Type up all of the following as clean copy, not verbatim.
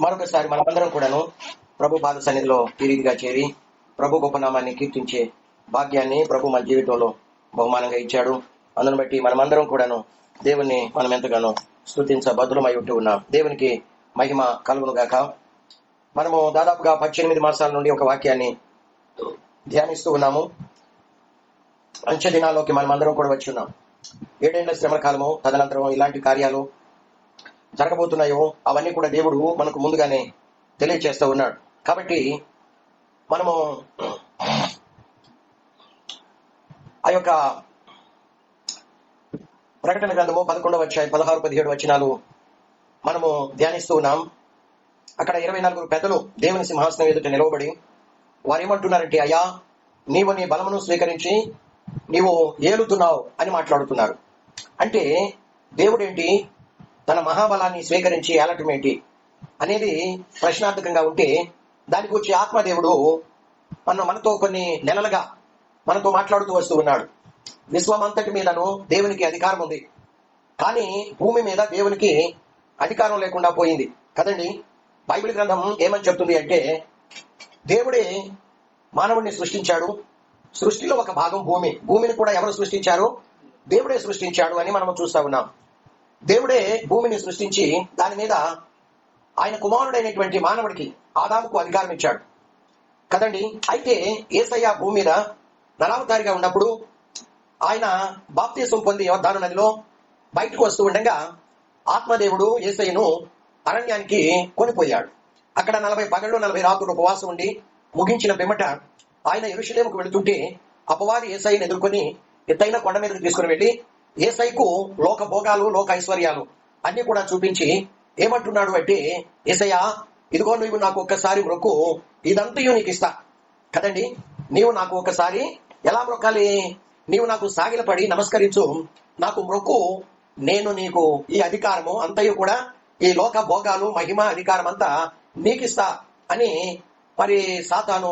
మరొకసారి మనమందరం కూడాను ప్రభు పాద సన్నిధిలో ఈ రీతిగా చేరి ప్రభు గొప్ప నామాన్ని కీర్తించే భాగ్యాన్ని ప్రభు మన జీవితంలో బహుమానంగా ఇచ్చాడు. అందును బట్టి మనమందరం కూడాను దేవుణ్ణి మనం ఎంతగానో స్తుతించబద్దులమై ఉంటూ ఉన్నాం. దేవునికి మహిమ కలుగును గాక. మనము దాదాపుగా 18 మాసాల నుండి ఒక వాక్యాన్ని ధ్యానిస్తూ ఉన్నాము. అంచె దినాల్లోకి మనమందరం కూడా వచ్చి ఉన్నాం. 7 ఏళ్ల శ్రమల కాలము, తదనంతరం ఇలాంటి కార్యాలు జరగబోతున్నాయో అవన్నీ కూడా దేవుడు మనకు ముందుగానే తెలియచేస్తూ ఉన్నాడు. కాబట్టి మనము ఆ యొక్క ప్రకటన గ్రంథము 11వ అధ్యాయం 16-17 వచనాలు మనము ధ్యానిస్తూ ఉన్నాం. అక్కడ 24 పెద్దలు దేవుని సింహాసనం ఎదుట నిలవబడి వారు ఏమంటున్నారంటే, అయ్యా నీవు నీ బలమును స్వీకరించి నీవు ఏలుతున్నావు అని మాట్లాడుతున్నారు. అంటే దేవుడేంటి తన మహాబలాన్ని స్వీకరించి ఏలటం ఏంటి అనేది ప్రశ్నార్థకంగా ఉంటే, దాని గురించి ఆత్మదేవుడు మనతో కొన్ని నెలలుగా మనతో మాట్లాడుతూ వస్తూ ఉన్నాడు. విశ్వమంతటి మీదను దేవునికి అధికారం ఉంది, కానీ భూమి మీద దేవునికి అధికారం లేకుండా పోయింది కదండి. బైబిల్ గ్రంథం ఏమని చెప్తుంది అంటే, దేవుడే మానవుడిని సృష్టించాడు. సృష్టిలో ఒక భాగం భూమి. భూమిని కూడా ఎవరు సృష్టించారు? దేవుడే సృష్టించాడు అని మనం చూస్తా ఉన్నాం. దేవుడే భూమిని సృష్టించి దాని మీద ఆయన కుమారుడైనటువంటి మానవుడికి ఆదాముకు అధికారం ఇచ్చాడు కదండి. అయితే యేసయ్య భూమి మీద నరావతారిగా ఉన్నప్పుడు ఆయన బాప్తిసం పొంది యోర్దాను నదిలో బయటకు వస్తూ ఉండగా ఆత్మదేవుడు యేసయ్యను అరణ్యానికి కొనిపోయాడు. అక్కడ 40 పగళ్ళు 40 రాత్రులు ఉపవాసం ఉండి ముగించిన పిమ్మట ఆయన యెరూషలేముకు వెళుతుంటే అపవాది యేసయ్యను ఎదుర్కొని ఎత్తైన కొండ మీదకి తీసుకుని వెళ్లి యేసయ్యకు లోక భోగాలు, లోక ఐశ్వర్యాలు అన్ని కూడా చూపించి ఏమంటున్నాడు అంటే, యేసయ్య ఇదిగో నువ్వు నాకు ఒక్కసారి మొక్కు, ఇదంతయు నీకు ఇస్తా కదండి. నీవు నాకు ఒకసారి ఎలా మొక్కాలి? నీవు నాకు సాగిలపడి నమస్కరించు, నాకు మొక్కు, నేను నీకు ఈ అధికారము అంతయు కూడా, ఈ లోక భోగాలు, మహిమ, అధికారం అంతా నీకిస్తా అని మరి సాతాను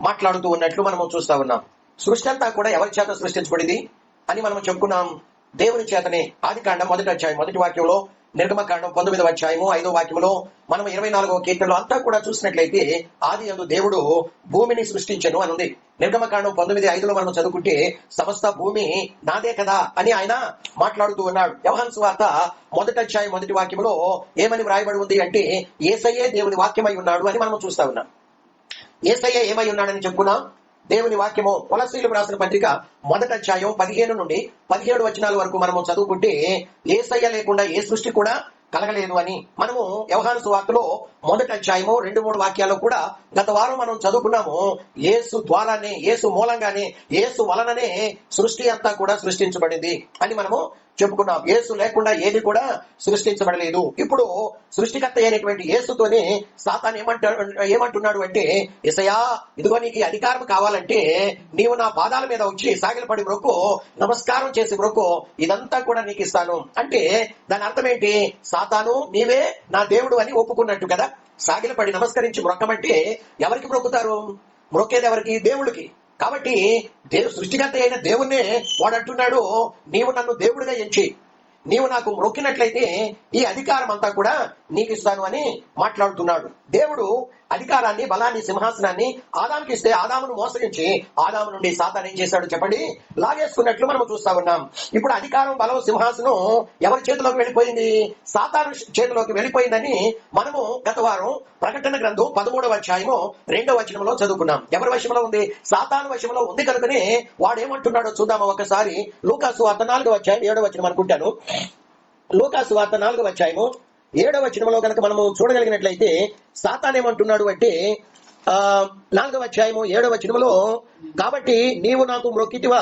మాట్లాడుతూ ఉన్నట్లు మనము చూస్తా ఉన్నాం. సృష్టి అంతా కూడా ఎవరి చేత సృష్టించబడింది అని మనం చెప్పుకున్నాం? దేవుని చేతనే. ఆదికాండం 1వ అధ్యాయం 1వ వాక్యంలో, నిర్గమకాండం 19వ అధ్యాయము 5వ వాక్యంలో, మనం 24వ కీర్తనలో అంతా కూడా చూసినట్లయితే ఆది యందు దేవుడు భూమిని సృష్టించెను అని ఉంది. నిర్గమకాండం 19:5లో మనం చదువుకుంటే సమస్త భూమి నాదే కదా అని ఆయన మాట్లాడుతూ ఉన్నాడు. యోహాను సువార్త 1వ అధ్యాయం 1వ వాక్యంలో ఏమని వ్రాయబడి ఉంది అంటే, యేసయ్యే దేవుని వాక్యమై ఉన్నాడు అని మనం చూస్తా ఉన్నాం. యేసయ్య ఏమై ఉన్నాడని చెప్పుకున్నాం. దేవుని వాక్యము కొలస్సీయులకు రాసిన పత్రిక 1వ అధ్యాయం 15 నుండి 17 వచనాల వరకు మనము చదువుకుంటే, యేసయ్య లేకుండా ఏ సృష్టి కూడా కలగలేదు అని మనము యోహాను సువార్తలో 1వ అధ్యాయము 2-3 వాక్యాల్లో కూడా గత వారం మనం చదువుకున్నాము. యేసు ద్వారానే, యేసు మూలంగానే, యేసు వలననే సృష్టి అంతా కూడా సృష్టించబడింది అని మనము చెప్పుకున్నాం. యేసు లేకుండా ఏది కూడా సృష్టించబడలేదు. ఇప్పుడు సృష్టికర్త అయినటువంటి యేసుతోనే సాతాను ఏమంటున్నాడు అంటే, యేసయ్యా ఇదిగో నీకు అధికారం కావాలంటే నీవు నా పాదాల మీద వచ్చి సాగిలపడి మొక్కు, నమస్కారం చేసి మొక్కు, ఇదంతా కూడా నీకు ఇస్తాను అంటే దాని అర్థం ఏంటి? సాతాను నీవే నా దేవుడు అని ఒప్పుకున్నట్టు కదా. సాగిలపడి నమస్కరించి మొక్కమంటే ఎవరికి మొక్కుతారు? మొక్కేది ఎవరికి? దేవుడికి. కాబట్టి సృష్టికర్త అయిన దేవుణ్ణే వాడు అంటున్నాడు, నీవు నన్ను దేవుడిగా ఎంచి నీవు నాకు మొక్కినట్లయితే ఈ అధికారం అంతా కూడా నీకు ఇస్తాను అని మాట్లాడుతున్నాడు. దేవుడు అధికారాన్ని, బలాన్ని, సింహాసనాన్ని ఆదాముకి ఇస్తే ఆదామును మోసగించి ఆదాము నుండి సాతాను ఏం చేశాడు చెప్పండి? లాగేసుకున్నట్లు మనం చూస్తా ఉన్నాం. ఇప్పుడు అధికారం, బలం, సింహాసనం ఎవరి చేతిలోకి వెళ్ళిపోయింది? సాతాను చేతిలోకి వెళ్ళిపోయిందని మనము గత వారం ప్రకటన గ్రంథం 13వ అధ్యాయము 2వ వచనంలో చదువుకున్నాం. ఎవరి వశంలో ఉంది? సాతాను వశంలో ఉంది కనుకనే వాడు ఏమంటున్నాడో చూద్దామా ఒకసారి. లూకాసు వార్త 4వ అధ్యాయం 7వ వచనం అనుకుంటాను. లూకాసు వార్త 4వ అధ్యాయము 7వ వచనంలో కనుక మనము చూడగలిగినట్లయితే సాతాను ఏమంటున్నాడు అంటే, 4వ అధ్యాయము 7వ వచనంలో, కాబట్టి నీవు నాకు మొక్కితివా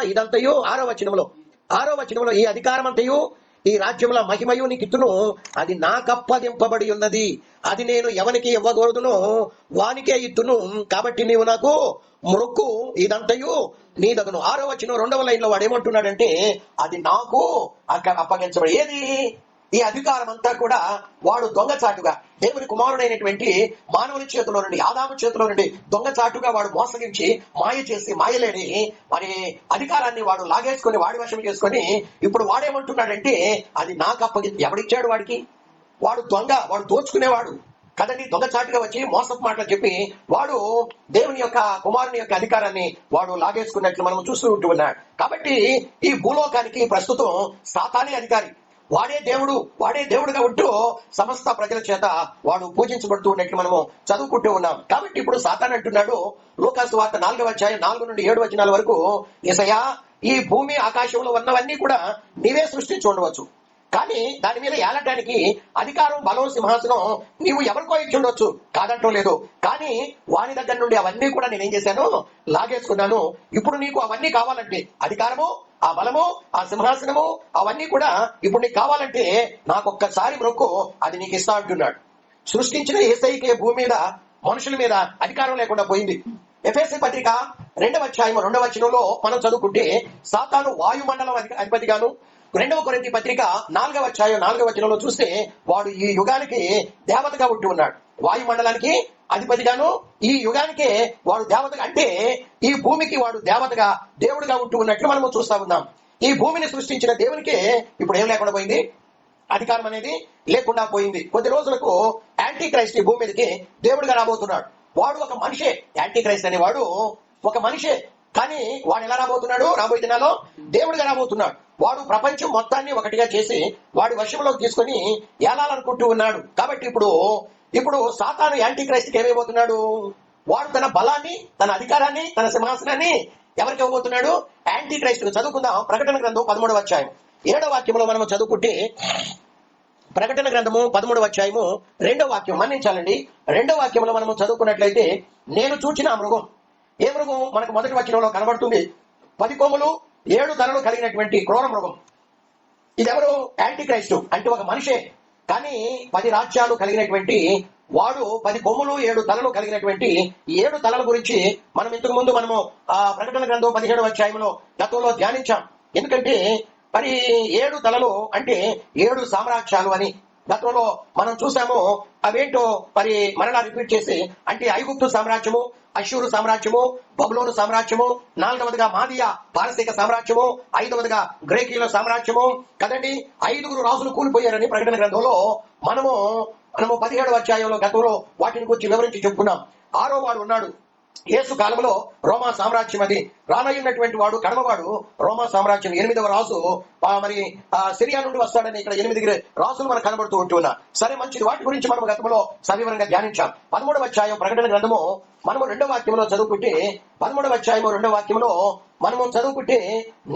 ఇదంతయు 6వ వచనంలో ఈ అధికారం అంతయు ఈ రాజ్యముల మహిమయు నీకిత్తును, అది నాకప్పగింపబడి ఉన్నది, అది నేను ఎవరికి ఇవ్వకూడదునో వానికే ఇత్తును, కాబట్టి నీవు నాకు మొక్కు, ఇదంతయు నీదగును. 6వ వచనం 2వ లైన్లో వాడు ఏమంటున్నాడంటే, అది నాకు అప్పగించబడి, ఏది? ఈ అధికారం అంతా కూడా వాడు దొంగచాటుగా దేవుని కుమారుడైనటువంటి మానవుని చేతిలో నుండి, ఆదాము చేతిలో నుండి దొంగచాటుగా వాడు మోసగించి మాయ చేసి మాయలేని మరి అధికారాన్ని వాడు లాగేసుకొని వాడి వశం చేసుకొని ఇప్పుడు వాడేమంటున్నాడంటే, అది నాకు ఎవడిచ్చాడు? వాడికి వాడు దొంగ, వాడు దోచుకునేవాడు కదండి. దొంగచాటుగా వచ్చి మోసపు మాటలు చెప్పి వాడు దేవుని యొక్క కుమారుని యొక్క అధికారాన్ని వాడు లాగేసుకున్నట్లు మనం చూస్తూ ఉంటూ ఉన్నాడు. కాబట్టి ఈ భూలోకానికి ప్రస్తుతం సాతానే అధికారి. వాడే దేవుడుగా ఉంటూ సమస్త ప్రజల చేత వాడు పూజించబడుతూ ఉన్నట్లు మనము చదువుకుంటూ ఉన్నాం. కాబట్టి ఇప్పుడు సాతాన్ అంటున్నాడు, లూకాసు వార్త 4వ అధ్యాయం 4 నుండి 7 వచనాల వరకు, యేసయ్యా ఈ భూమి ఆకాశంలో ఉన్నవన్నీ కూడా నీవే సృష్టించి ఉండవచ్చు, కానీ దాని మీద ఏలటానికి అధికారం, బలం, సింహాసనం నీవు ఎవరికో ఇచ్చి ఉండొచ్చు, కాదంటూ లేదు. కానీ వాని దగ్గర నుండి అవన్నీ కూడా నేనేం చేశాను, లాగేసుకున్నాను. ఇప్పుడు నీకు అవన్నీ కావాలంటే, అధికారము, ఆ బలము, ఆ సింహాసనము, అవన్నీ కూడా ఇప్పుడు నీకు కావాలంటే నాకొక్కసారి మొక్కు, అది నీకు ఇస్తా అంటున్నాడు. సృష్టించిన యేసయ్యకే భూమి మీద మనుషుల మీద అధికారం లేకుండా పోయింది. ఎఫెసీ పత్రిక 2వ అధ్యాయం 2వ వచనంలో మనం చదువుకుంటే సాతాను వాయుమండలం అధిపతిగాను, 2వ కొరింథీ పత్రిక 4వ అధ్యాయం 4వ వచనంలో చూస్తే వాడు ఈ యుగానికి దేవతగా ఉంటూ ఉన్నాడు. వాయుమండలానికి అధిపతిగాను, ఈ యుగానికే వాడు దేవతగా, అంటే ఈ భూమికి వాడు దేవతగా, దేవుడిగా ఉంటూ ఉన్నట్లు మనము చూస్తా ఉన్నాం. ఈ భూమిని సృష్టించిన దేవునికే ఇప్పుడు ఏం లేకుండా పోయింది, అధికారం అనేది లేకుండా పోయింది. కొద్ది రోజులకు యాంటీ క్రైస్ట్ ఈ భూమి మీదకి దేవుడిగా రాబోతున్నాడు. వాడు ఒక మనిషే. యాంటీ క్రైస్ట్ అనే వాడు ఒక మనిషే, కానీ వాడు ఎలా రాబోతున్నాడు, రాబోయే దినాల్లో దేవుడిగా రాబోతున్నాడు. వాడు ప్రపంచం మొత్తాన్ని ఒకటిగా చేసి వాడి వశంలోకి తీసుకొని ఏలాలనుకుంటూ ఉన్నాడు. కాబట్టి ఇప్పుడు సాతాను యాంటీ క్రైస్ట్కి ఏమైపోతున్నాడు, వాడు తన బలాన్ని, తన అధికారాన్ని, తన సింహాసనాన్ని ఎవరికి ఇవ్వబోతున్నాడు, యాంటీ క్రైస్ట్. చదువుకుందాం ప్రకటన గ్రంథం 13వ అధ్యాయం 7వ వాక్యంలో మనం చదువుకుంటే, ప్రకటన గ్రంథము 13వ అధ్యాయము 2వ వాక్యం, మన్నించాలండి, 2వ వాక్యంలో మనము చదువుకున్నట్లయితే, నేను చూచిన ఆ మృగం, ఏ మృగం మనకు మొదటి వచనంలో కనబడుతుంది, 10 కొమ్ములు 7 తలలు కలిగినటువంటి క్రూర మృగం. ఇదెవరు, యాంటీ క్రైస్టు, అంటే ఒక మనిషే, కానీ 10 రాజ్యాలు కలిగినటువంటి వాడు, 10 కొమ్ములు 7 తలలు కలిగినటువంటి 7 తలల గురించి మనం ఇంతకు ముందు మనము ప్రకటన గ్రంథం 17వ అధ్యాయంలో గతంలో ధ్యానించాం. ఎందుకంటే మరి 7 తలలు అంటే 7 సామ్రాజ్యాలు అని గతంలో మనం చూసాము. అవేంటో మరి మరలా రిపీట్ చేసి, అంటే ఐగుప్తు సామ్రాజ్యము, అష్షూరు సామ్రాజ్యము, బబులోను సామ్రాజ్యము, 4వదిగా మాదియా పారసీక సామ్రాజ్యము, 5వదిగా గ్రేకీయుల సామ్రాజ్యము కదండి. 5గురు రాజులు కూలిపోయారని ప్రకటన గ్రంథంలో మనము 17వ అధ్యాయంలో గతంలో వాటిని గురించి వివరించి చెప్పుకున్నాం. 6వ వాడు ఉన్నాడు, యేసు కాలంలో రోమా సామ్రాజ్యం, అది రానయ్యున్నటువంటి వాడు కడమవాడు రోమా సామ్రాజ్యం. 8వ రాజు మరి సిరియా నుండి వస్తాడని ఇక్కడ 8 రాజులు మనకు కనబడుతూ ఉంటున్నా. సరే, మంచిది. వాటి గురించి మనం గతంలో సవివరంగా ధ్యానించాం. 13వ అధ్యాయం ప్రకటన గ్రంథము మనము 2వ వాక్యంలో చదువుకుంటే, 13వ అధ్యాయము 2వ వాక్యంలో మనము చదువుకుంటే,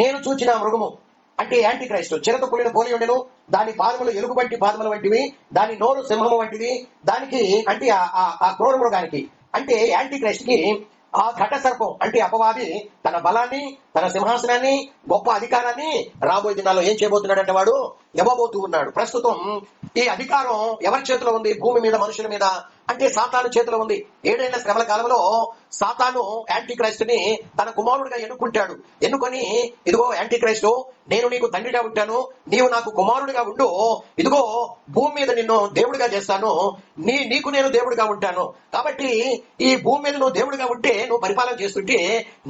నేను చూచిన మృగము అంటే యాంటీ క్రైస్ట్, చిరత పులిని పోలి ఉండెను, దాని పాదములు ఎలుగు వంటి పాదముల వంటివి, దాని నోరు సింహము వంటిది. దానికి అంటే ఆ క్రూర మృగానికి, అంటే యాంటీ క్రైస్ట్ కి ఆ ఘట సర్పం అంటే అపవాది తన బలాన్ని, తన సింహాసనాన్ని, గొప్ప అధికారాన్ని రాబోయే దినాల్లో ఏం చేయబోతున్నాడంటే వాడు ఇవ్వబోతూ ఉన్నాడు. ప్రస్తుతం ఈ అధికారం ఎవరి చేతిలో ఉంది, భూమి మీద, మనుషుల మీద, అంటే సాతాను చేతిలో ఉంది. 7 ఏళ్ల శ్రమల కాలంలో సాతాను యాంటీ క్రైస్ట్ ని తన కుమారుడిగా ఎన్నుకొని, ఇదిగో యాంటీ క్రైస్టు, నేను నీకు తండ్రిగా ఉంటాను, నీవు నాకు కుమారుడిగా ఉండు, ఇదిగో భూమి మీద నిన్ను దేవుడిగా చేస్తాను, నీకు నేను దేవుడిగా ఉంటాను. కాబట్టి ఈ భూమి మీద నువ్వు దేవుడిగా ఉంటే, నువ్వు పరిపాలన చేస్తుంటే,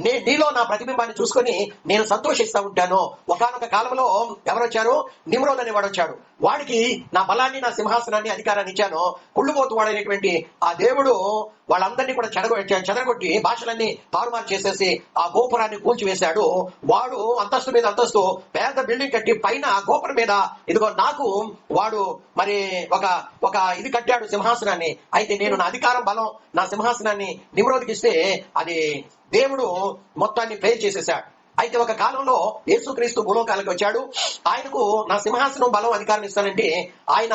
నీలో నా ప్రతిబింబాన్ని చూసుకొని నేను సంతోషిస్తా ఉంటాను. ఒకానొక కాలంలో ఎవరు వచ్చారు, నిమ్రోద్ అనేవాడు వచ్చాడు. వాడికి నా బలాన్ని, నా సింహాసనాన్ని, అధికారాన్ని ఇచ్చాను. కుళ్ళుపోతు వాడైనటువంటి ఆ దేవుడు వాళ్ళందరినీ కూడా చెదరగొట్టి భాషలన్నీ తారుమారు చేసేసి ఆ గోపురాన్ని కూల్చివేశాడు. వాడు అంతస్తు మీద అంతస్తు పెద్ద బిల్డింగ్ కట్టి పైన గోపురం మీద ఇదిగో నాకు వాడు మరి ఒక ఇది కట్టాడు, సింహాసనాన్ని. అయితే నేను నా అధికారం, బలం, నా సింహాసనాన్ని నిమ్రోద్కి ఇస్తే అది దేవుడు మొత్తాన్ని ప్రేర్ చేసేసాడు. అయితే ఒక కాలంలో యేసుక్రీస్తు భూలోకాలకు వచ్చాడు. ఆయనకు నా సింహాసనం, బలం, అధికారం ఇస్తానంటే ఆయన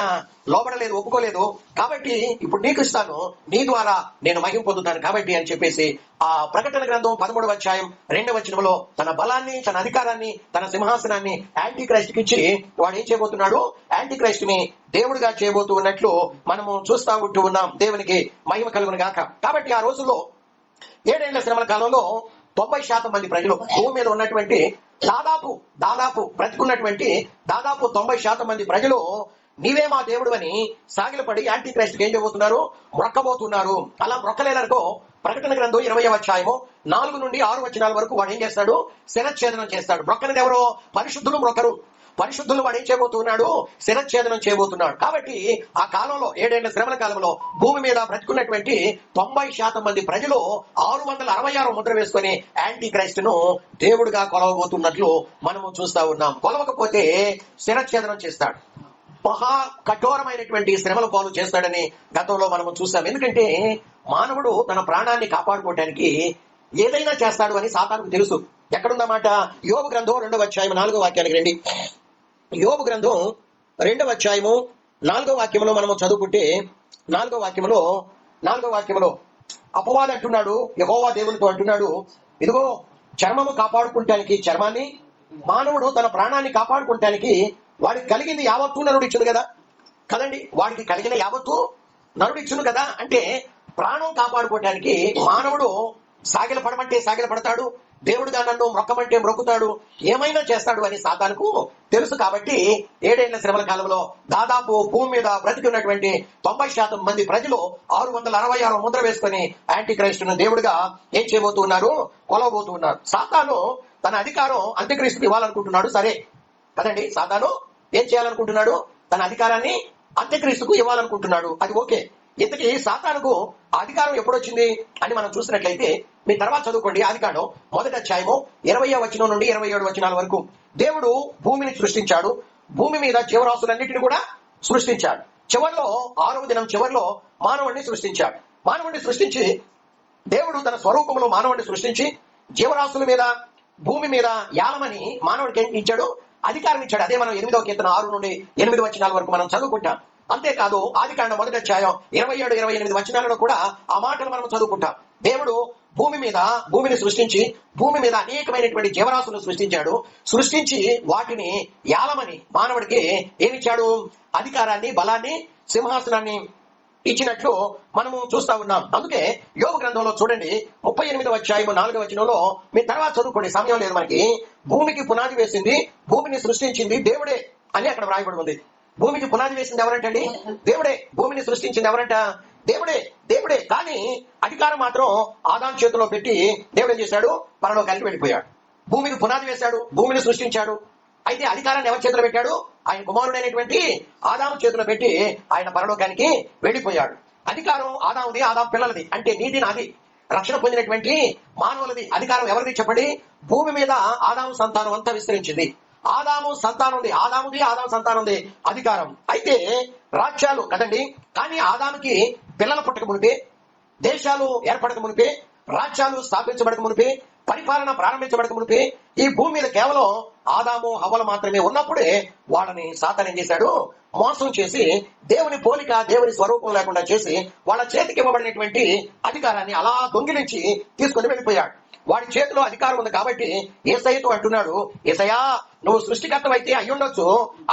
లోబడలేదు, ఒప్పుకోలేదు. కాబట్టి ఇప్పుడు నీకు ఇస్తాను, నీ ద్వారా నేను మహిమ పొందుతాను కాబట్టి అని చెప్పేసి ఆ ప్రకటన గ్రంథం 13వ అధ్యాయం 2వ వచనంలో తన బలాన్ని, తన అధికారాన్ని, తన సింహాసనాన్ని యాంటీ క్రైస్ట్ కి ఇచ్చి వాడు ఏం చేయబోతున్నాడు, యాంటీ క్రైస్ట్ ని దేవుడిగా చేయబోతూ ఉన్నట్లు మనము చూస్తా ఉంటూ ఉన్నాం. దేవునికి మహిమ కలుగును గాక. కాబట్టి ఆ రోజుల్లో 7 ఏళ్ల శ్రమల కాలంలో 90% మంది ప్రజలు, భూమి మీద ఉన్నటువంటి దాదాపు బ్రతికున్నటువంటి దాదాపు 90% మంది ప్రజలు నీవే మా దేవుడు అని సాగిలపడి యాంటీ క్రైస్ట్ ఏం చేయబోతున్నారు, మొక్కబోతున్నారు. అలా మొక్కలేదనుకో ప్రకటన గ్రంథం 20వ అధ్యాయము 4 నుండి 6 వచనాల వరకు వాడు ఏం చేస్తాడు, శిరచ్ఛేదనం చేస్తాడు. మొక్కనిది ఎవరో, పరిశుద్ధులు మొక్కరు. పరిశుద్ధులు వాడు ఏం చేయబోతున్నాడు? శిరఛేదనం చేయబోతున్నాడు. కాబట్టి ఆ కాలంలో 7 ఏళ్ల శ్రమల కాలంలో భూమి మీద బ్రతుకున్నటువంటి 90% మంది ప్రజలు 666 ముద్ర వేసుకొని యాంటీ క్రైస్ట్ ను దేవుడిగా కొలవబోతున్నట్లు మనము చూస్తా ఉన్నాం. కొలవకపోతే శిరఛేదనం చేస్తాడు. మహా కఠోరమైనటువంటి శ్రమల పాలు చేస్తాడని గతంలో మనము చూసాం. ఎందుకంటే మానవుడు తన ప్రాణాన్ని కాపాడుకోవటానికి ఏదైనా చేస్తాడు అని సాతానుకు తెలుసు. ఎక్కడుందన్నమాట? యోబు గ్రంథం 2వ అధ్యాయం 4వ వాక్యానికి రండి. యోబు గ్రంథం 2వ అధ్యాయము 4వ వాక్యంలో మనము చదువుకుంటే 4వ వాక్యంలో అపవాది అంటున్నాడు, యెహోవా దేవునితో అంటున్నాడు, ఇదిగో చర్మము కాపాడుకుంటానికి చర్మాన్ని, మానవుడు తన ప్రాణాన్ని కాపాడుకుంటానికి వాడికి కలిగింది యావత్తు నరుడు ఇచ్చును కదా. కదండి, వాడికి కలిగిన యావత్తు నరుడు ఇచ్చును కదా. అంటే ప్రాణం కాపాడుకోవటానికి మానవుడు సాగిల పడమంటే సాగిల పడతాడు, దేవుడుగా నన్ను మొక్కమంటే మొక్కుతాడు, ఏమైనా చేస్తాడు అని సాతానుకు తెలుసు. కాబట్టి 7 ఏళ్ల శ్రమల కాలంలో దాదాపు భూమి మీద బ్రతికున్నటువంటి 90% మంది ప్రజలు 666 ముద్ర వేసుకొని యాంటీ క్రైస్టును దేవుడిగా ఏం చేయబోతున్నారు? కొలవబోతున్నారు. సాతాను తన అధికారం అంత్యక్రీస్తుకు ఇవ్వాలనుకుంటున్నాడు. సరే కదండి, సాతాను ఏం చేయాలనుకుంటున్నాడు? తన అధికారాన్ని అంత్యక్రీస్తుకు ఇవ్వాలనుకుంటున్నాడు. అది ఓకే. ఇంతకీ సాతానుకు అధికారం ఎప్పుడొచ్చింది అని మనం చూసినట్లయితే మీ తర్వాత చదువుకోండి. ఆదికాండం 1వ అధ్యాయము 20వ వచనం నుండి 27 వచనాల వరకు. దేవుడు భూమిని సృష్టించాడు, భూమి మీద జీవరాశులన్నిటిని కూడా సృష్టించాడు. చివరిలో 6వ దినం చివరిలో మానవుడిని సృష్టించాడు. మానవుడిని సృష్టించి దేవుడు తన స్వరూపంలో మానవుడిని సృష్టించి జీవరాశుల మీద భూమి మీద యాలమని మానవుడికి ఏం ఇచ్చాడు? అధికారం ఇచ్చాడు. అదే మనం 8వ కీర్తన 6 నుండి 8 వచనాల వరకు మనం చదువుకుంటాం. అంతేకాదు ఆదికాండం 1వ అధ్యాయం 27, 28 వచనాలలో కూడా ఆ మాటలు మనం చదువుకుంటాం. దేవుడు భూమిని సృష్టించి భూమి మీద అనేకమైనటువంటి జీవరాశులను సృష్టించాడు. సృష్టించి వాటిని యాలమని మానవుడికి ఏమిచ్చాడు? అధికారాన్ని, బలాన్ని, సింహాసనాన్ని ఇచ్చినట్లు మనము చూస్తా ఉన్నాం. అందుకే యోబు గ్రంథంలో చూడండి 38వ అధ్యాయం 4వ వచనంలో మీ తర్వాత చదువుకోండి, సమయం లేదు మనకి. భూమికి పునాది వేసింది, భూమిని సృష్టించింది దేవుడే అని అక్కడ వ్రాయబడి ఉంది. భూమికి పునాది వేసింది ఎవరంటండి? దేవుడే. భూమిని సృష్టించింది ఎవరంట? దేవుడే. కానీ అధికారం మాత్రం ఆదాము చేతిలో పెట్టి దేవుడు ఏం చేశాడు? పరలోకానికి వెళ్ళిపోయాడు. భూమికి పునాది వేశాడు, భూమిని సృష్టించాడు. అయితే అధికారాన్ని ఎవరి చేతిలో పెట్టాడు? ఆయన కుమారుడైనటువంటి ఆదాము చేతిలో పెట్టి ఆయన పరలోకానికి వెళ్ళిపోయాడు. అధికారం ఆదాముది, ఆదాము పిల్లలది. అంటే నీది నాది, రక్షణ పొందినటువంటి మానవులది. అధికారం ఎవరిది చెప్పండి? భూమి మీద ఆదాము సంతానం అంతా విస్తరించింది. ఆదాము సంతానం ఉంది, ఆదాము సంతానం ఉంది అధికారం. అయితే రాజ్యాలు కదండి, కానీ ఆదాముకి పిల్లల పుట్టక మునిపే, దేశాలు ఏర్పడక మునిపే, రాజ్యాలు స్థాపించబడక మునిపే, పరిపాలన ప్రారంభించబడక మునిపే ఈ భూమి మీద కేవలం ఆదాము హవ్వలు మాత్రమే ఉన్నప్పుడే వాళ్ళని సాతాను ఏం చేశాడు? మోసం చేసి దేవుని పోలిక, దేవుని స్వరూపం లేకుండా చేసి వాళ్ళ చేతికి ఇవ్వబడినటువంటి అధికారాన్ని అలా దొంగిలించి తీసుకుని వెళ్ళిపోయాడు. వాడి చేతిలో అధికారం ఉంది కాబట్టి యేసయ్యతో అంటున్నాడు, యేసయ్యా నువ్వు సృష్టికర్తవైతే అయ్యుండొచ్చు,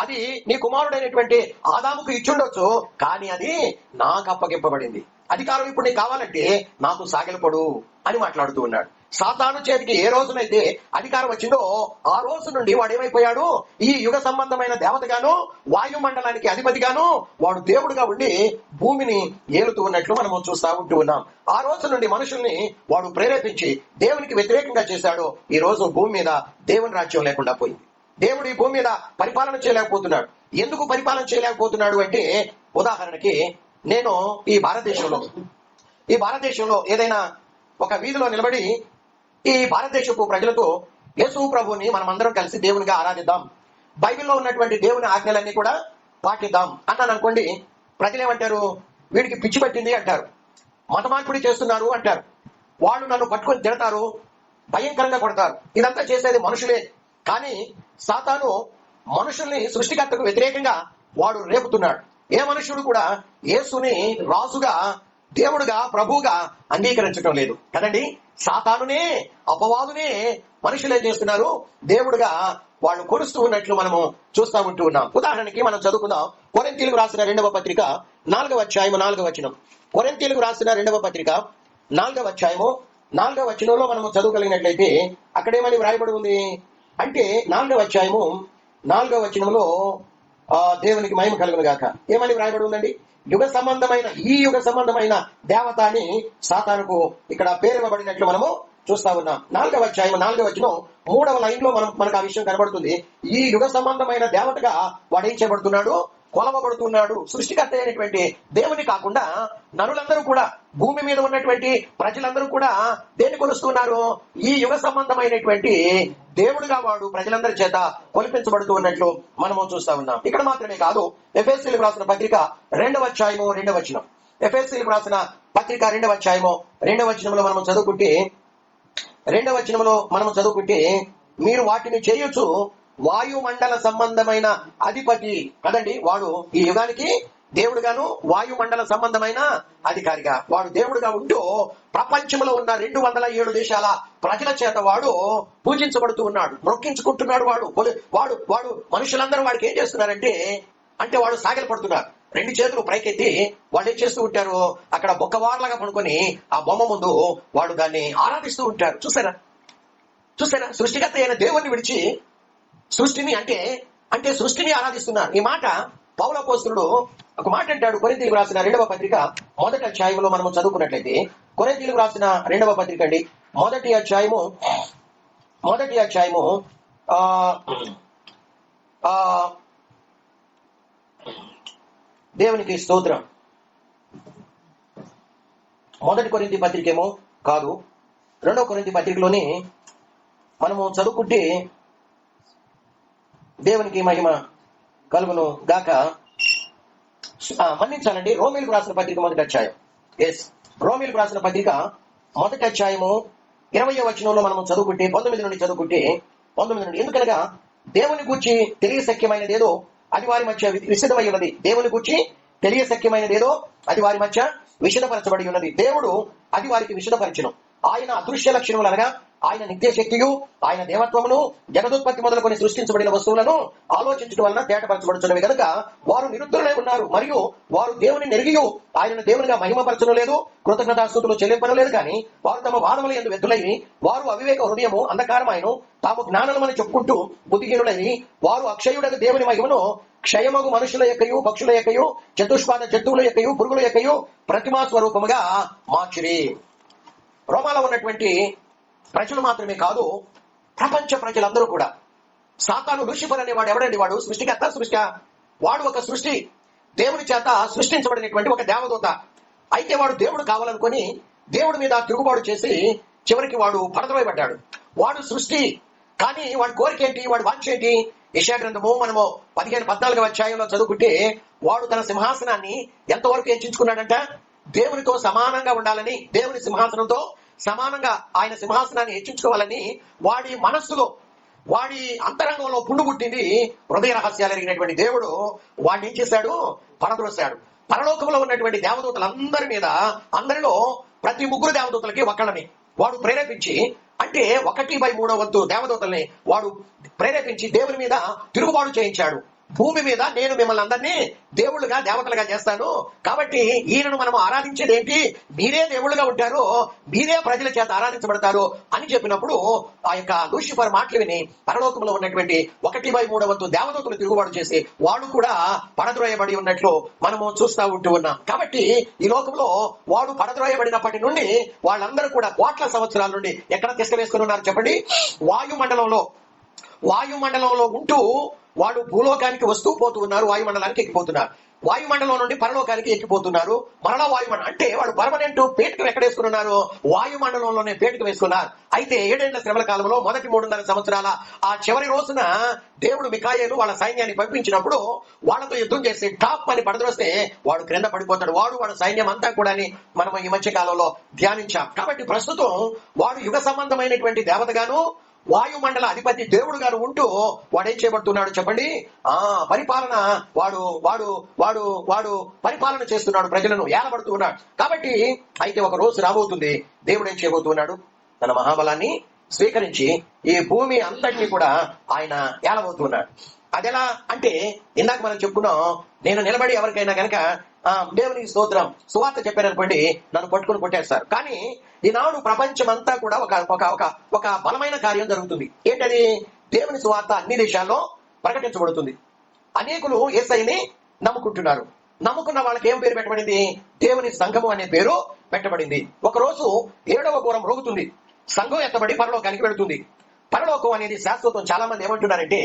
అది నీ కుమారుడైనటువంటి ఆదాముకు ఇచ్చుండొచ్చు, కానీ అది నాకు అప్పగింపబడింది. అధికారం ఇప్పుడు నీకు కావాలంటే నాకు సాగిలపడు అని మాట్లాడుతూ ఉన్నాడు. సాతాను చేతికి ఏ రోజునైతే అధికారం వచ్చిందో ఆ రోజు నుండి వాడు ఏమైపోయాడు? ఈ యుగ సంబంధమైన దేవతగాను, వాయుమండలానికి అధిపతిగాను వాడు దేవుడుగా ఉండి భూమిని ఏలుతూ ఉన్నట్లు మనము చూస్తూ ఉంటూ ఉన్నాం. ఆ రోజు నుండి మనుషుల్ని వాడు ప్రేరేపించి దేవునికి వ్యతిరేకంగా చేశాడు. ఈ రోజు భూమి మీద దేవుని రాజ్యం లేకుండా పోయింది. దేవుడు ఈ భూమి మీద పరిపాలన చేయలేకపోతున్నాడు. ఎందుకు పరిపాలన చేయలేకపోతున్నాడు అంటే, ఉదాహరణకి నేను ఈ భారతదేశంలో ఏదైనా ఒక వీధిలో నిలబడి ఈ భారతదేశపు ప్రజలతో యేసు ప్రభుని మనమందరం కలిసి దేవునిగా ఆరాధిద్దాం, బైబిల్లో ఉన్నటువంటి దేవుని ఆజ్ఞలన్నీ కూడా పాటిద్దాం అన్నాను అనుకోండి, ప్రజలు ఏమంటారు? వీడికి పిచ్చి పట్టింది అంటారు, మత మార్పిడి చేస్తున్నారు అంటారు, వాళ్ళు నన్ను పట్టుకొని తిడతారు, భయంకరంగా కొడతారు. ఇదంతా చేసేది మనుషులే. కానీ సాతాను మనుషుల్ని సృష్టికర్తకు వ్యతిరేకంగా వాడు రేపుతున్నాడు. ఏ మనుషుడు కూడా యేసుని రాజుగా, దేవుడుగా, ప్రభువుగా అంగీకరించడం లేదు కదండి. సాతానునే, అపవాదునే మనుషులు ఏం చేస్తున్నారు? దేవుడుగా వాళ్ళు కొలుస్తూ ఉన్నట్లు మనము చూస్తూ ఉంటూ ఉన్నాం. ఉదాహరణకి మనం చదువుకుందాం. కొరింథీయులకు రాసిన 2వ పత్రిక 4వ అధ్యాయము 4వ వచనం. కొరింథీయులకు రాసిన 2వ పత్రిక 4వ అధ్యాయము 4వ వచనంలో మనము చదవగలిగినట్లయితే అక్కడేమని వ్రాయబడి ఉంది అంటే, 4వ అధ్యాయము 4వ వచనంలో దేవునికి మహిమ కలుగును గాక ఏమని వ్రాయబడి ఉందండి? ఈ యుగ సంబంధమైన దేవత అని సాతానుకు ఇక్కడ పేరు ఇవ్వబడినట్లు మనము చూస్తా ఉన్నాం. 4వ అధ్యాయం 4వ వచనం 3వ లైన్ లో మనకు ఆ విషయం కనబడుతుంది. ఈ యుగ సంబంధమైన దేవతగా వాడు ఏం చేయబడుతున్నాడు? కొలవబడుతున్నాడు. సృష్టికర్త అయినటువంటి దేవుని కాకుండా నరులందరూ కూడా, భూమి మీద ఉన్నటువంటి ప్రజలందరూ కూడా దేన్ని కొలుస్తున్నారు? ఈ యుగ సంబంధమైనటువంటి దేవుడుగా వాడు ప్రజలందరి చేత కొలిపించబడుతూ ఉన్నట్లు మనము చూస్తా ఉన్నాం. ఇక్కడ మాత్రమే కాదు, ఎఫెసీయులకు రాసిన పత్రిక 2వ అధ్యాయము 2వ వచనం. ఎఫెసీయులకు రాసిన పత్రిక 2వ అధ్యాయము 2వ వచనంలో మనం చదువుకుంటే మీరు వాటిని చేయొచ్చు వాయుమండల సంబంధమైన అధిపతి కదండి. వాడు ఈ యుగానికి దేవుడుగాను, వాయుమండల సంబంధమైన అధికారిగా వాడు దేవుడుగా ఉంటూ ప్రపంచంలో ఉన్న 207 దేశాల ప్రజల చేత వాడు పూజించబడుతూ ఉన్నాడు, మొక్కించుకుంటున్నాడు. వాడు మనుషులందరూ వాడికి ఏం చేస్తున్నారంటే వాడు సాగిలపడుతున్నారు. 2 చేతులు పైకెత్తి వాళ్ళు ఏం చేస్తూ ఉంటారు? అక్కడ బొక్కవార్లాగా పడుకొని ఆ బొమ్మ ముందు వాడు దాన్ని ఆరాధిస్తూ ఉంటారు. చూసారా? సృష్టికర్త అయిన దేవుణ్ణి విడిచి సృష్టిని అంటే సృష్టిని ఆరాధిస్తున్నారు. ఈ మాట పౌలు అపోస్తలుడు ఒక మాట అంటాడు. కొరింథీయులకు రాసిన 2వ పత్రిక 1వ అధ్యాయంలో మనం చదువుకున్నట్లయితే, కొరింథీయులకు రాసిన 2వ పత్రిక అండి, 1వ అధ్యాయము దేవునికి స్తోత్రం. 1 కొరింథీ పత్రిక ఏమో కాదు, 2వ కొరింథీ పత్రికలోని మనము చదువుకుంటే దేవునికి మహిమ కలుగును గాక. మన్నించాలండి, రోమీయులకు రాసిన పత్రిక 1వ అధ్యాయం. రోమీయులకు రాసిన పత్రిక 1వ అధ్యాయము 20వ వచనంలో మనం చదువుకుంటే 19 నుండి చదువుకుంటే 19 నుండి, ఎందుకనగా దేవుని గూర్చి తెలియశక్యమైనదేదో అది వారి మధ్య విశదమై ఉన్నది. దేవుని గూర్చి తెలియశక్యమైనదేదో అది వారి మధ్య విషదపరచబడి ఉన్నది. దేవుడు అది వారికి విషదపరచును. ఆయన అదృశ్య లక్షణములు అనగా ఆయన నిత్య శక్తియు, ఆయన దేవత్వమును, జగదుత్పత్తి మొదలుకొని సృష్టించబడిన వస్తువులను ఆలోచించడం వలన తేటపరచబడుతున్నవి కనుక వారు నిరుద్ధులై ఉన్నారు. మరియు వారు దేవుని నెరిగియు ఆయనను దేవునిగా మహిమపరచడం లేదు, కృతజ్ఞతాస్తుతులు చెల్లింపడం కానీ వారు తమ వాదముల యందు వ్యర్థులైన వారు అవివేక హృదయము అంధకారమాయను, తాము జ్ఞానమని చెప్పుకుంటూ బుద్ధిహీనులైన వారు అక్షయుడకు దేవుని మహిమను క్షయమగు మనుషుల యొక్కయు, పక్షుల యొక్కయు, చతుష్పాద జంతువుల యొక్కయు, పురుగుల యొక్కయు ప్రతిమా స్వరూపముగా మార్చిరి. రోమాలో ఉన్నటువంటి ప్రజలు మాత్రమే కాదు, ప్రపంచ ప్రజలందరూ కూడా సాతాను లూసిఫర్ అనేవాడు ఎవడండి? వాడు సృష్టికర్త, వాడు ఒక సృష్టి, దేవుని చేత సృష్టించబడినటువంటి ఒక దేవదూత. అయితే వాడు దేవుడు కావాలనుకొని దేవుడి మీద తిరుగుబాటు చేసి చివరికి వాడు పడద్రోయబడ్డాడు. వాడు సృష్టి, కానీ వాడి కోరిక ఏంటి? వాడి వాంఛ ఏంటి? యెషయా గ్రంథము మనము 15-14వ అధ్యాయంలో చదువుకుంటే వాడు తన సింహాసనాన్ని ఎంతవరకు హెచ్చించుకున్నాడంట? దేవునితో సమానంగా ఉండాలని, దేవుని సింహాసనంతో సమానంగా ఆయన సింహాసనాన్ని హెచ్చించుకోవాలని వాడి మనస్సులో, వాడి అంతరంగంలో పుండు పుట్టింది. హృదయ రహస్యాలు ఎరిగినటువంటి దేవుడు వాడిని ఏం చేశాడు? పడద్రోశాడు. పరలోకంలో ఉన్నటువంటి దేవదూతలందరి మీద, అందరిలో ప్రతి 3 దేవదూతలకి ఒకళ్ళని వాడు ప్రేరేపించి, అంటే 1/3 వంతు దేవదూతల్ని వాడు ప్రేరేపించి దేవుని మీద తిరుగుబాటు చేయించాడు. భూమి మీద నేను మిమ్మల్ని అందరినీ దేవుళ్ళుగా, దేవతలుగా చేస్తాను, కాబట్టి ఈయనను మనం ఆరాధించేది ఏంటి? మీరే దేవుళ్ళుగా ఉంటారు, మీరే ప్రజల చేత ఆరాధించబడతారు అని చెప్పినప్పుడు ఆ యొక్క లూసిఫర్ మాటలు విని పరలోకంలో ఉన్నటువంటి 1/3 వంతు దేవదూతలు తిరుగుబాటు చేసి వాడు కూడా పడద్రోయబడి ఉన్నట్లు మనము చూస్తూ ఉన్నాం. కాబట్టి ఈ లోకంలో వాడు పడద్రోయబడినప్పటి నుండి వాళ్ళందరూ కూడా కోట్ల సంవత్సరాల నుండి ఎక్కడ తీసుకువేసుకుని ఉన్నారు చెప్పండి? వాయుమండలంలో ఉంటూ వాడు భూలోకానికి వస్తూ పోతూ ఉన్నారు, వాయుమండలానికి ఎక్కిపోతున్నారు. వాయుమండలం నుండి పరలోకానికి ఎక్కిపోతున్నారు. మరలా వాయుమండలం అంటే వాడు పర్మనెంట్ పేటుకు ఎక్కడ వేసుకున్నారు? వాయుమండలంలోనే పేటుకు వేసుకున్నారు. అయితే 7 ఏళ్ల శ్రమల కాలంలో మొదటి 3.5 సంవత్సరాల ఆ చివరి రోజున దేవుడు మిఖాయేలు వాళ్ళ సైన్యాన్ని పంపించినప్పుడు వాళ్ళతో యుద్ధం చేసి టాప్ అని పడద్రోస్తే వాడు క్రింద పడిపోతాడు. వాడు సైన్యం అంతా కూడా మనం ఈ మధ్య కాలంలో ధ్యానించాం. కాబట్టి ప్రస్తుతం వాడు యుగ సంబంధమైనటువంటి దేవతగాను, వాయుమండల అధిపతి దేవుడు గారు ఉంటూ వాడేం చేయబడుతున్నాడు చెప్పండి? పరిపాలన వాడు పరిపాలన చేస్తున్నాడు, ప్రజలను ఏలబడుతూ ఉన్నాడు. కాబట్టి అయితే ఒక రోజు రాబోతుంది, దేవుడు ఏం చేయబోతున్నాడు? తన మహాబలాన్ని స్వీకరించి ఈ భూమి అంతటినీ కూడా ఆయన ఏలబోతున్నాడు. అదెలా అంటే, ఇందాక మనం చెప్పుకున్నాం, నేను నిలబడి ఎవరికైనా కనుక దేవునికి స్తోత్రం సువార్త చెప్పారనుకోండి, నన్ను పట్టుకుని కొట్టేస్తారు. కానీ ఈనాడు ప్రపంచం అంతా కూడా ఒక బలమైన కార్యం జరుగుతుంది. ఏంటది? దేవుని సువార్త అన్ని దేశాల్లో ప్రకటించబడుతుంది. అనేకులు యేసయ్యని నమ్ముకుంటున్నారు. నమ్ముకున్న వాళ్ళకి ఏం పేరు పెట్టబడింది? దేవుని సంఘము అనే పేరు పెట్టబడింది. ఒకరోజు 7వ బూరం రోగుతుంది. సంఘం ఎత్తబడి పరలోకానికి వెళుతుంది. పరలోకం అనేది శాశ్వతం. చాలా మంది ఏమంటున్నారంటే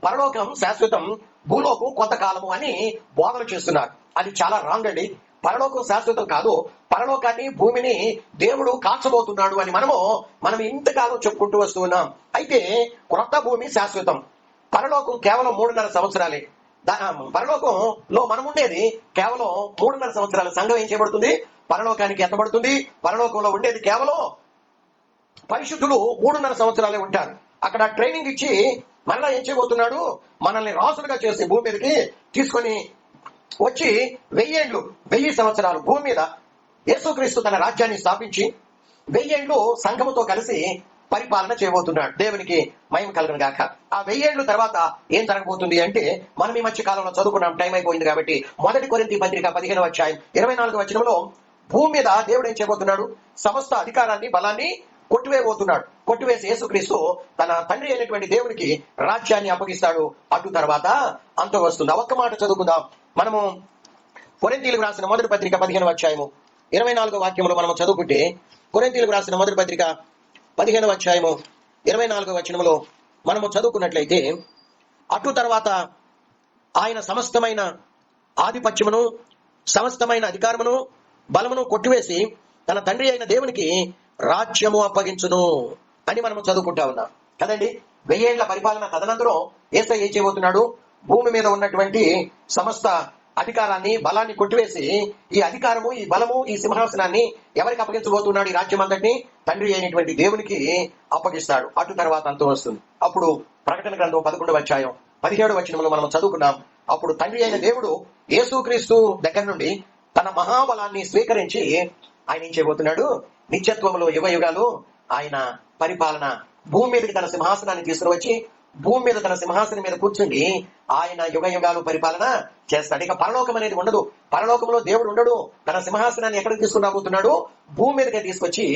పరలోకం శాశ్వతం, భూలోకం కొంతకాలము అని బోధన చేస్తున్నారు. అది చాలా రాంగ్ అండి. పరలోకం శాశ్వతం కాదు. పరలోకాన్ని, భూమిని దేవుడు కాల్చబోతున్నాడు అని మనం ఇంతకాలం చెప్పుకుంటూ వస్తూ ఉన్నాం. అయితే క్రొత్త భూమి శాశ్వతం, పరలోకం కేవలం 3.5 సంవత్సరాలే. పరలోకంలో మనం ఉండేది కేవలం 3.5 సంవత్సరాలు. సంఘం ఏం చేయబడుతుంది? పరలోకానికి ఎత్తబడుతుంది. పరలోకంలో ఉండేది కేవలం పరిశుద్ధులు 3.5 సంవత్సరాలే ఉంటారు. అక్కడ ట్రైనింగ్ ఇచ్చి మరలా ఏం చేయబోతున్నాడు? మనల్ని రాసులుగా చేసి భూమి మీదకి తీసుకొని వచ్చి 1000 సంవత్సరాలు భూమి మీద యేసుక్రీస్తు తన రాజ్యాన్ని స్థాపించి 1000 సంఘముతో కలిసి పరిపాలన చేయబోతున్నాడు. దేవునికి మహిమ కలుగును గాక. ఆ 1000 తర్వాత ఏం జరగబోతుంది అంటే మనం ఈ మధ్య కాలంలో చదువుకున్నాం, టైం అయిపోయింది కాబట్టి. 1 కొరింథీ పత్రిక 15వ అధ్యాయం 24వ వచనంలో భూమి మీద దేవుడు ఏం చేయబోతున్నాడు? సమస్త అధికారాన్ని, బలాన్ని కొట్టివేయబోతున్నాడు. కొట్టివేసి యేసుక్రీస్తు తన తండ్రి అయినటువంటి దేవునికి రాజ్యాన్ని అప్పగిస్తాడు. అటు తర్వాత అంతం వస్తుంది. ఒక్క మాట చదువుకుందాం. మనము కొరింథీయులకు రాసిన మొదటి పత్రిక 15వ అధ్యాయము 24వ వాక్యంలో మనం చదువుకుంటే, కొరింథీయులకు రాసిన మొదటి పత్రిక 15వ అధ్యాయము 24వ వచనంలో మనము చదువుకున్నట్లయితే, అటు తర్వాత ఆయన సమస్తమైన ఆధిపత్యమును, సమస్తమైన అధికారమును, బలమును కొట్టివేసి తన తండ్రి అయిన దేవునికి రాజ్యము అప్పగించును అని మనము చదువుకుంటా ఉన్నాం కదండి. 1000 ఏళ్ల పరిపాలన తదనంతరం యేసయ్య ఏం చేయబోతున్నాడు? భూమి మీద ఉన్నటువంటి సమస్త అధికారాన్ని, బలాన్ని కొట్టివేసి ఈ అధికారము, ఈ బలము, ఈ సింహాసనాన్ని ఎవరికి అప్పగించబోతున్నాడు? ఈ రాజ్యం అంతటిని తండ్రి అయినటువంటి దేవునికి అప్పగిస్తాడు. అటు తర్వాత అంతం వస్తుంది. అప్పుడు ప్రకటన గ్రంథం 11వ అధ్యాయం 17వ వచనంలో మనం చదువుకున్నాం. అప్పుడు తండ్రి అయిన దేవుడు యేసుక్రీస్తు దగ్గర నుండి తన మహాబలాన్ని స్వీకరించి ఆయన ఏం చేయబోతున్నాడు? నిత్యత్వంలో యుగ యుగాలు ఆయన పరిపాలన భూమి మీదకి తన సింహాసనాన్ని తీసుకువచ్చి భూమి మీద తన సింహాసనం మీద కూర్చుండి ఆయన యుగ యుగాలు పరిపాలన చేస్తాడు. ఇక పరలోకం అనేది ఉండదు. పరలోకంలో దేవుడు ఉండడు. తన సింహాసనాన్ని ఎక్కడికి తీసుకుని రాబోతున్నాడు? భూమి మీదకే తీసుకొచ్చి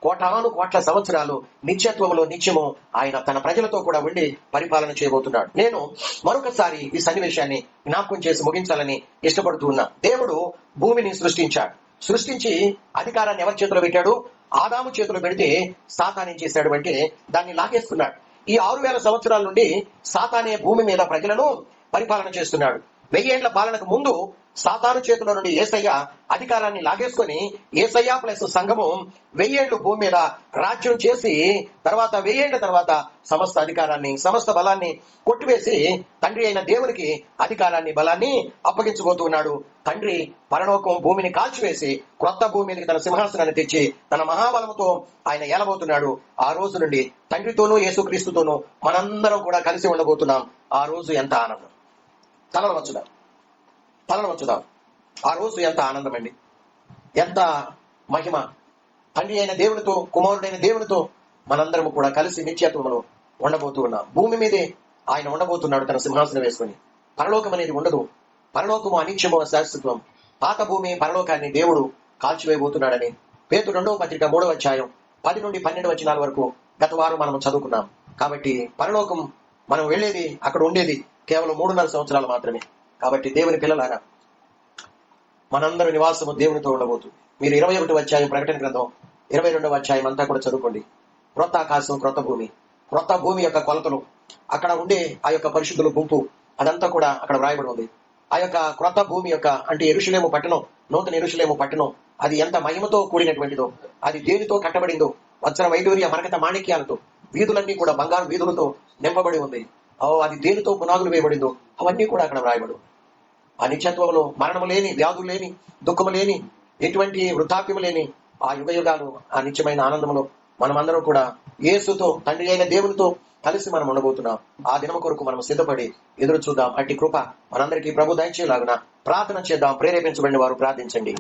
కోటాను కోట్ల సంవత్సరాలు నిత్యత్వంలో నిత్యము ఆయన తన ప్రజలతో కూడా ఉండి పరిపాలన చేయబోతున్నాడు. నేను మరొకసారి ఈ సన్నివేశాన్ని జ్ఞాపకం చేసి ముగించాలని ఇష్టపడుతూ ఉన్నా. దేవుడు భూమిని సృష్టించి అధికారాన్ని ఎవరి చేతిలో పెట్టాడు? ఆదాము చేతిలో పెడితే సాతాను ఏం చేశాడు అంటే దాన్ని లాగేసుకున్నాడు. ఈ 6000 సంవత్సరాల నుండి సాతానే భూమి మీద ప్రజలను పరిపాలన చేస్తున్నాడు. 1000 ఏళ్ల పాలనకు ముందు సాతాను చేతిలో నుండి యేసయ్య అధికారాన్ని లాగేసుకొని యేసయ్య ప్లస్ సంఘము 1000 ఏళ్లు భూమి మీద రాజ్యం చేసి తర్వాత 1000 ఏళ్ల తర్వాత సమస్త అధికారాన్ని, సమస్త బలాన్ని కొట్టివేసి తండ్రి అయిన దేవునికి అధికారాన్ని, బలాన్ని అప్పగించబోతున్నాడు. తండ్రి పరలోకం భూమిని కాల్చివేసి క్రొత్త భూమి మీదకి తన సింహాసనాన్ని తెచ్చి తన మహాబలముతో ఆయన ఏలబోతున్నాడు. ఆ రోజు నుండి తండ్రితోనూ యేసుక్రీస్తుతోనూ మనందరం కూడా కలిసి ఉండబోతున్నాం. ఆ రోజు ఎంత ఆనందం! తలను వచ్చుదాం. ఆ రోజు ఎంత ఆనందం అండి! ఎంత మహిమ! తండ్రి అయిన దేవునితో, కుమారుడైన దేవునితో మనందరము కూడా కలిసి నిత్యత్వంలో ఉండబోతూ ఉన్నాం. భూమి మీదే ఆయన ఉండబోతున్నాడు తన సింహాసనం వేసుకొని. పరలోకం అనేది ఉండదు. పరలోకము అనిత్యము, శాశ్వతం. పాత భూమి, పరలోకాన్ని దేవుడు కాల్చివేయబోతున్నాడని పేతురు 2వ పత్రిక 3వ అధ్యాయం 10 నుండి 12 వచనాల వరకు గత వారం మనం చదువుకున్నాం. కాబట్టి పరలోకం మనం వెళ్ళేది, అక్కడ ఉండేది కేవలం 3.5 సంవత్సరాలు మాత్రమే. కాబట్టి దేవుని పిల్లలారా, మనందరి నివాసము దేవునితో ఉండబోతుంది. మీరు 21వ అధ్యాయం ప్రకటన గ్రంథం 22వ అధ్యాయం అంతా కూడా చదువుకోండి. క్రొత్త ఆకాశం, క్రొత్త భూమి యొక్క కొలతలు, అక్కడ ఉండే ఆ యొక్క పరిశుద్ధుల గుంపు, అదంతా కూడా అక్కడ వ్రాయబడి ఉంది. ఆ యొక్క క్రొత్త భూమి యొక్క అంటే యెరూషలేము పట్టణం, నూతన యెరూషలేము పట్టణం, అది ఎంత మహిమతో కూడినటువంటిదో, అది దేనితో కట్టబడిందో, వజ్ర వైడూర్య మరకత మాణిక్యాలతో, వీధులన్నీ కూడా బంగారు వీధులతో నింపబడి ఉంది. అది దేనితో పునాదులు వేయబడిందో అవన్నీ కూడా అక్కడ వ్రాయబడు. ఆ నిత్యత్వంలో మరణము లేని, వ్యాధులు లేని, దుఃఖము లేని, ఎటువంటి వృద్ధాప్యము లేని ఆ యుగ యుగాలు, ఆ నిత్యమైన ఆనందంలో మనమందరం కూడా యేసుతో, తండ్రి అయిన దేవునితో కలిసి మనం ఉండబోతున్నాం. ఆ దినము కొరకు మనం సిద్ధపడి ఎదురు చూద్దాం. అట్టి కృప మనందరికీ ప్రభు దయచేలాగున ప్రార్థన చేద్దాం. ప్రేరేపించబడిన వారు ప్రార్థించండి.